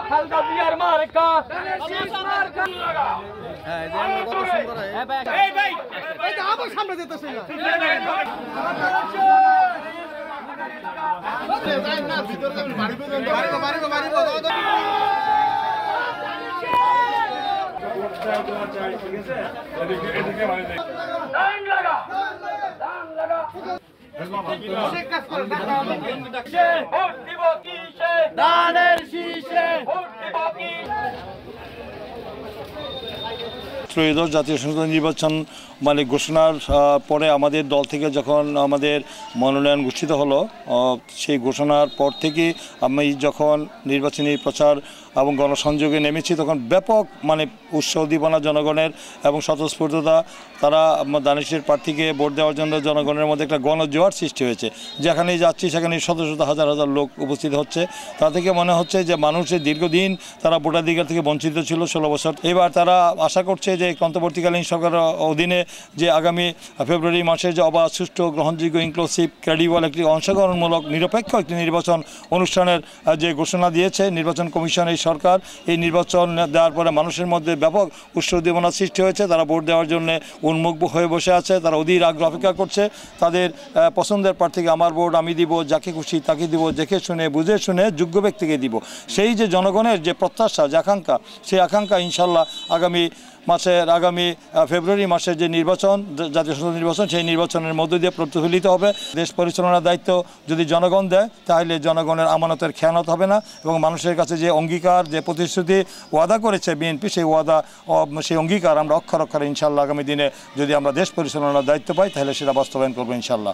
খালদা জিয়ার মার্কা সামনে যেতেছে ত্রয়োদশ জাতীয় সংসদ নির্বাচন মানে ঘোষণার পরে আমাদের দল থেকে যখন আমাদের মনোনয়ন ঘোষিত হলো, সেই ঘোষণার পর থেকে আমি যখন নির্বাচনী প্রচার এবং গণসংযোগে নেমেছি তখন ব্যাপক মানে উৎসাহ উদ্দীপনা জনগণের এবং স্বতঃস্ফূর্ততা, তারা দানিশের প্রার্থীকে ভোট দেওয়ার জন্য জনগণের মধ্যে একটা গণজোয়ার সৃষ্টি হয়েছে। যেখানেই যাচ্ছি সেখানে শত শত হাজার হাজার লোক উপস্থিত হচ্ছে। তা থেকে মনে হচ্ছে যে মানুষের দীর্ঘদিন তারা ভোটাধিকার থেকে বঞ্চিত ছিল 16 বছর। এবার তারা আশা করছে যে অন্তর্বর্তীকালীন সরকারের অধীনে যে আগামী ফেব্রুয়ারি মাসে যে অবাধ, সুষ্ঠু, গ্রহণযোগ্য, ইনক্লুসিভ, ক্রেডিবল একটি অংশগ্রহণমূলক নিরপেক্ষ একটি নির্বাচন অনুষ্ঠানের যে ঘোষণা দিয়েছে নির্বাচন কমিশন, এই সরকার, এই নির্বাচন দেওয়ার পরে মানুষের মধ্যে ব্যাপক উৎসাহ উদ্দীপনা সৃষ্টি হয়েছে। তারা ভোট দেওয়ার জন্য উন্মুখ হয়ে বসে আছে, তারা অধীর আগ্রহ অপেক্ষা করছে। তাদের পছন্দের প্রার্থীকে আমার ভোট আমি দিব, যাকে খুশি তাকে দিব, দেখে শুনে বুঝে শুনে যোগ্য ব্যক্তিকে দিব। সেই যে জনগণের যে প্রত্যাশা, যে আকাঙ্ক্ষা, সেই আকাঙ্ক্ষা ইনশাল্লাহ আগামী ফেব্রুয়ারি মাসের যে নির্বাচন, জাতীয় সংসদ নির্বাচন, সেই নির্বাচনের মধ্য দিয়ে প্রতিফলিত হবে। দেশ পরিচালনার দায়িত্ব যদি জনগণ দেয় তাহলে জনগণের আমানতের খেয়ানত হবে না এবং মানুষের কাছে যে অঙ্গীকার, যে প্রতিশ্রুতি ওয়াদা করেছে বিএনপি, সেই ওয়াদা, সেই অঙ্গীকার আমরা অক্ষরে অক্ষরে ইনশাল্লাহ আগামী দিনে যদি আমরা দেশ পরিচালনার দায়িত্ব পাই তাহলে সেটা বাস্তবায়ন করবো ইনশাল্লাহ।